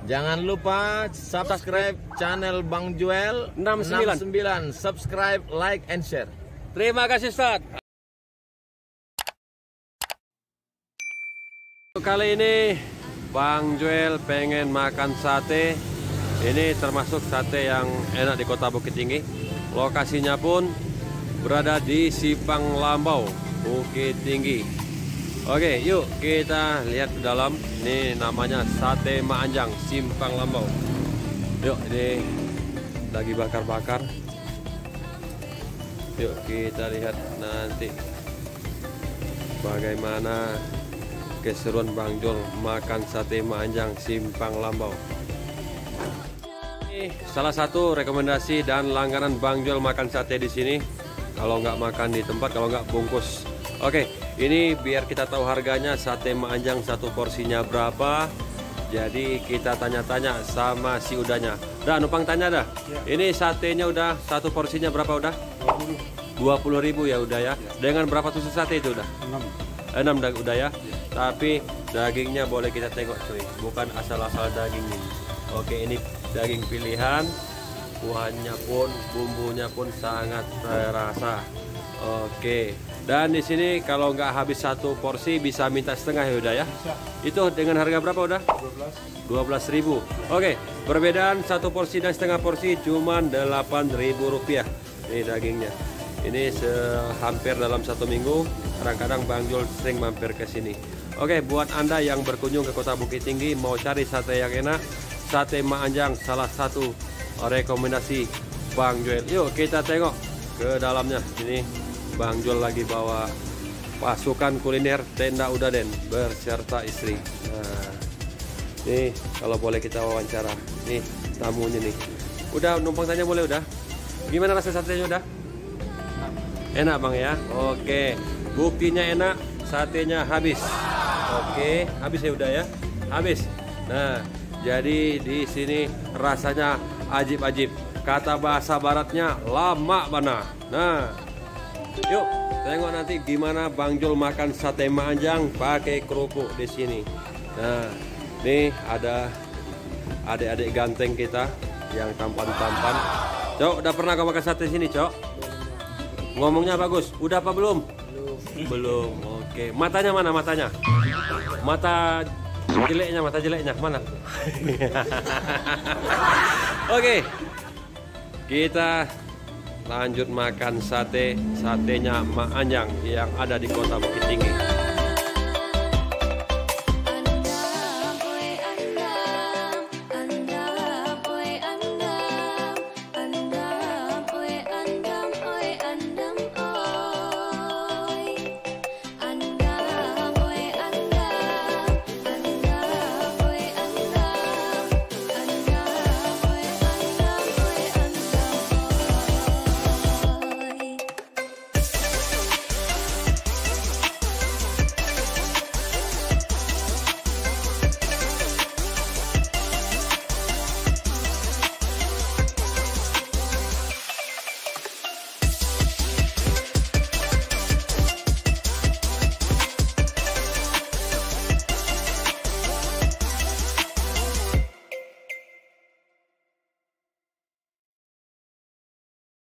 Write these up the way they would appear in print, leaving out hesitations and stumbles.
Jangan lupa subscribe channel Bang Joel 69. Subscribe, like, and share. Terima kasih Ustaz. Kali ini Bang Joel pengen makan sate. Ini termasuk sate yang enak di Kota Bukit Tinggi. Lokasinya pun berada di Simpang Lambau, Bukit Tinggi. Oke, yuk kita lihat ke dalam. Ini namanya Sate Mak Anjang, Simpang Lambau. Yuk, ini lagi bakar-bakar. Yuk kita lihat nanti bagaimana keseruan Bang Joel makan Sate Mak Anjang, Simpang Lambau. Ini salah satu rekomendasi dan langganan Bang Joel makan sate di sini. Kalau nggak makan di tempat, kalau nggak bungkus. Oke, ini biar kita tahu harganya sate Mak Anjang satu porsinya berapa. Jadi kita tanya-tanya sama si udahnya. Udah, numpang tanya dah. Ya. Ini satenya udah satu porsinya berapa udah? 20.000 ya udah ya. Dengan berapa tusuk sate itu udah? 6 udah ya. Tapi dagingnya boleh kita tengok cuy. Bukan asal-asal daging ini. Oke, ini daging pilihan. Kuahnya pun, bumbunya pun sangat terasa. Oke, dan di sini kalau nggak habis satu porsi bisa minta setengah ya udah ya. Bisa. Itu dengan harga berapa udah? 12.000. Oke, perbedaan satu porsi dan setengah porsi cuma 8.000 rupiah. Ini dagingnya. Ini hampir dalam satu minggu. Kadang-kadang Bang Joel sering mampir ke sini. Oke, buat anda yang berkunjung ke Kota Bukit Tinggi mau cari sate yang enak, Sate Mak Anjang salah satu rekomendasi Bang Joel. Yuk kita tengok ke dalamnya. Ini Bang Joel lagi bawa pasukan kuliner Tenda Udaden berserta istri. Nah, nih kalau boleh kita wawancara. Nih tamunya nih. Udah numpang tanya boleh udah? Gimana rasa satenya udah? Enak Bang ya? Oke. Buktinya enak, satenya habis. Oke, habis ya udah ya? Habis. Nah, jadi di sini rasanya ajib-ajib. Kata bahasa baratnya lama mana. Nah, yuk tengok nanti gimana Bang Joel makan sate Mak Anjang pakai kerupuk di sini. Nah, nih ada adik-adik ganteng kita yang tampan-tampan. Cok, udah pernah kau makan sate sini, Cok? Ngomongnya bagus. Udah apa belum? Belum. Oke. Matanya mana matanya? Mata jeleknya mana? Oke. Kita lanjut makan satenya Mak Anjang yang ada di Kota Bukit Tinggi.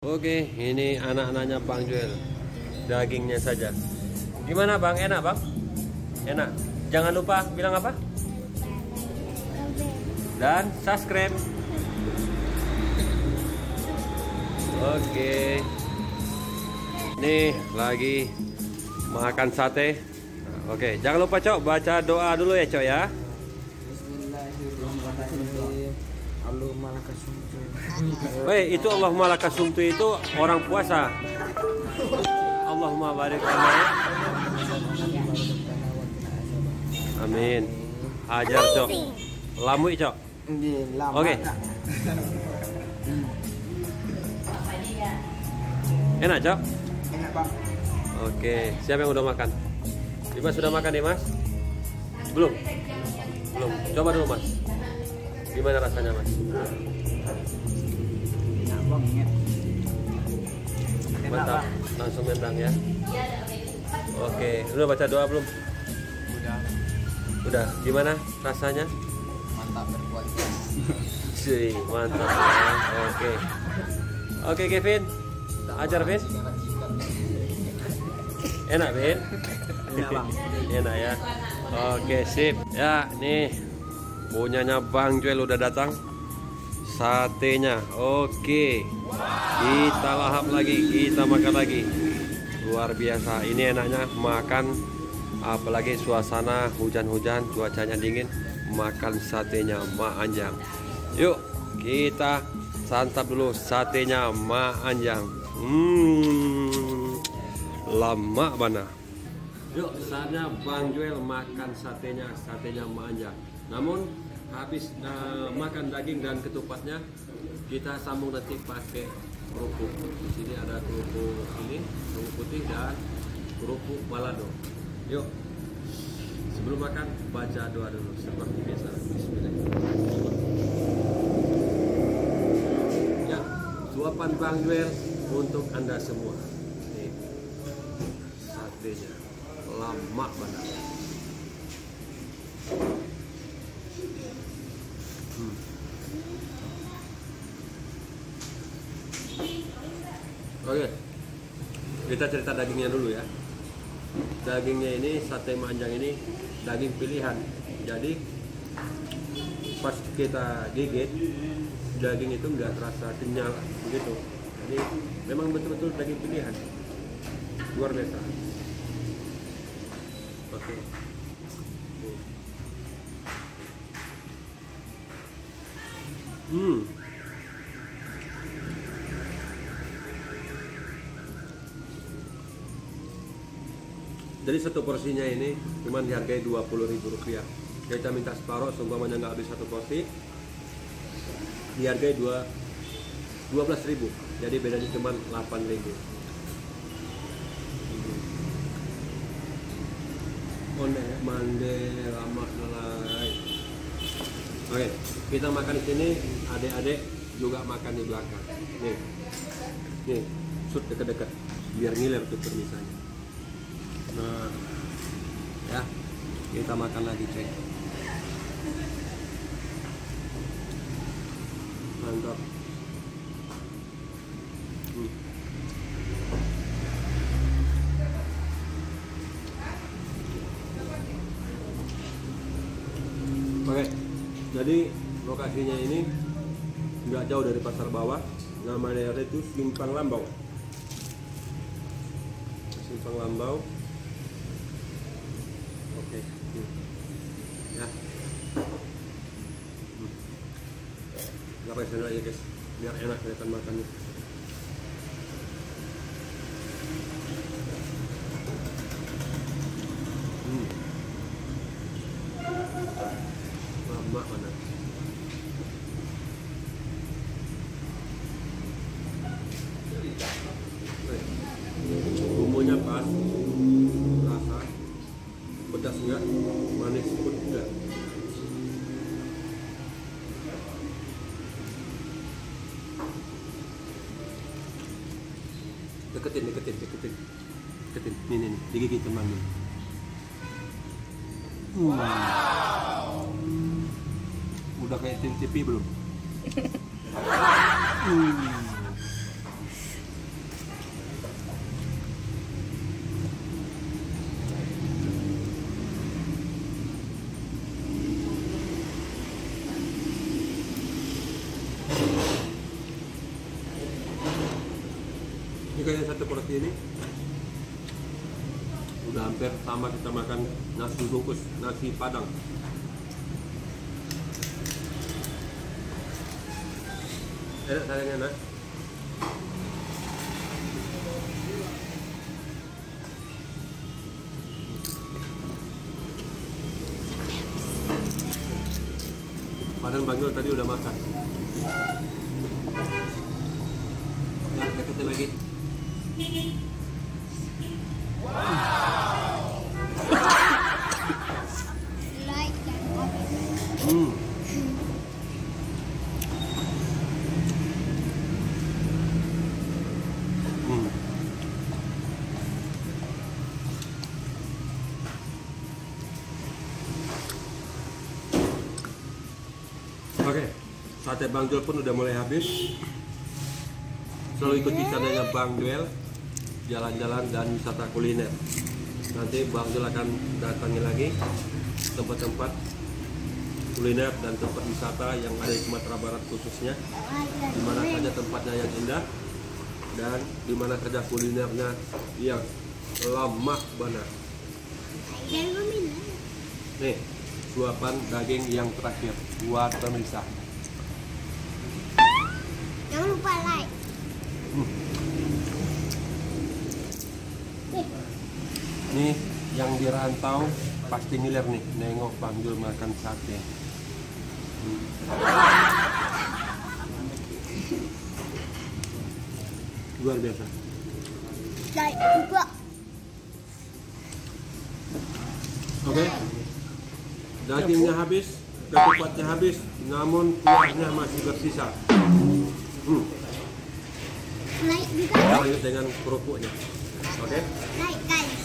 Oke, ini anak-anaknya Bang Joel. Dagingnya saja. Gimana Bang? Enak Bang? Enak. Jangan lupa bilang apa? Dan subscribe. Oke. Nih lagi makan sate. Nah, oke, jangan lupa Cok baca doa dulu ya Cok ya. Weh, itu Allahumma lakasumtu itu orang puasa. Allahumma barik lana. Amin. Ajar Cok. Lamui Cok. Oke. Enak Cok? Enak Pak. Oke, siapa yang udah makan? Dimas sudah makan nih Mas? Belum? Belum. Coba dulu Mas. Gimana rasanya Mas? Mantap, langsung nendang ya. Oke, udah baca doa belum? Udah. Udah, gimana rasanya? Mantap, berkualitas. Cuy, mantap. Oke. Oke, Kevin. Ajar, Vin. Enak, Vin? Enak ya. Oke, sip. Ya, nih punyanya Bang Joel udah datang. Satenya. Oke. Kita lahap lagi, kita makan lagi. Luar biasa. Ini enaknya makan, apalagi suasana hujan-hujan, cuacanya dingin, makan satenya Mak Anjang. Yuk, kita santap dulu satenya Mak Anjang. Lama mana. Yuk, saatnya Bang Joel makan satenya Mak Anjang. Namun habis makan daging dan ketupatnya, kita sambung nanti pakai kerupuk. Di sini ada kerupuk ini, kerupuk putih dan kerupuk balado. Yuk, sebelum makan baca doa dulu seperti biasa. Bismillahirrahmanirrahim. Ya, suapan Bang Joel untuk Anda semua. Nih, satenya lama banget. Oke, kita cerita dagingnya dulu ya. Dagingnya ini, sate Mak Anjang ini daging pilihan. Jadi pas kita gigit, daging itu nggak terasa kenyal begitu. Jadi memang betul-betul daging pilihan. Luar biasa. Oke. Jadi satu porsinya ini cuma dihargai Rp20.000. Kita minta separuh, seumpamanya nggak habis satu porsi, dihargai 12.000. Jadi bedanya cuma 8.000. Onde mande lama nalai. Oke, kita makan di sini, adik-adik juga makan di belakang. Nih, shoot deket-deket, biar ngiler tuh permisanya. Nah, ya, kita makan lagi, cuy. Mantap. Oke, jadi lokasinya ini nggak jauh dari pasar bawah. Nama daerah itu Simpang Lambau. Simpang Lambau. Oke, ya. Nggak pakai sendal aja guys, biar enak kelihatan makannya. Lama mana? Bumbunya pas, rasa pedas enggak, manis pun enggak. Deketin, nih, digigit temannya. Udah kayak TV belum? Ini kayak satu porsi ini udah hampir sama kita makan nasi bungkus, nasi padang. Enak sayangnya, nak. Padahal Bang Joel tadi udah makan. Ya, deketin lagi. Oke, Sate Bang Joel pun udah mulai habis. Selalu ikuti channelnya Bang Joel, jalan-jalan dan wisata kuliner. Nanti Bang Joel akan datangi lagi tempat-tempat kuliner dan tempat wisata yang ada di Sumatera Barat khususnya, di mana saja tempatnya yang indah dan di mana saja kulinernya yang lama banget. Nih, suapan daging yang terakhir buat pemirsa. Jangan lupa like. Nih yang di rantau pasti ngiler nih nengok Bang Joel makan sate. Luar biasa. Like juga. Oke. Dagingnya habis, ketupatnya habis, namun kuahnya masih bersisa. Like juga. Lanjut dengan kerupuknya. Oke. Like guys.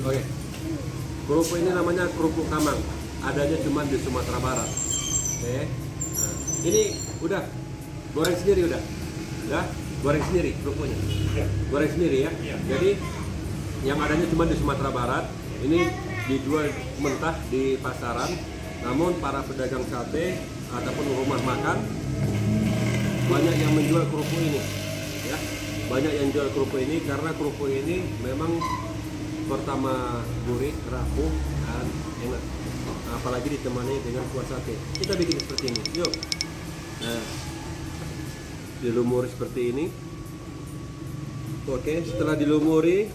Oke. Kerupuk ini namanya kerupuk kamang. Adanya cuma di Sumatera Barat. Oke. Nah, ini udah goreng sendiri udah. Udah goreng sendiri kerupuknya. Goreng sendiri ya. Jadi yang adanya cuma di Sumatera Barat. Ini dijual mentah di pasaran. Namun para pedagang sate ataupun rumah makan banyak yang menjual kerupuk ini. Ya. Banyak yang jual kerupuk ini karena kerupuk ini memang pertama gurih, rapuh, dan enak. Apalagi ditemani dengan kuah sate. Kita bikin seperti ini. Yuk. Nah, dilumuri seperti ini. Oke, setelah dilumuri,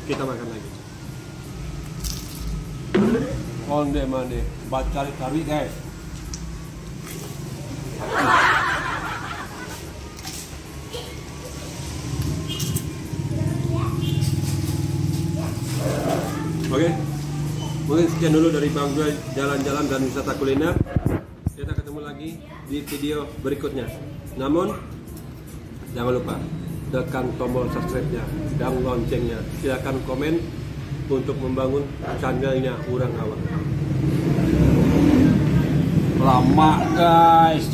kita makan lagi. Onde mande, bacari kari guys. Oke, mungkin sekian dulu dari Bang Joel jalan-jalan dan wisata kuliner. Kita ketemu lagi di video berikutnya. Namun jangan lupa tekan tombol subscribe-nya dan loncengnya. Silakan komen untuk membangun channelnya Urang Awak. Lama guys.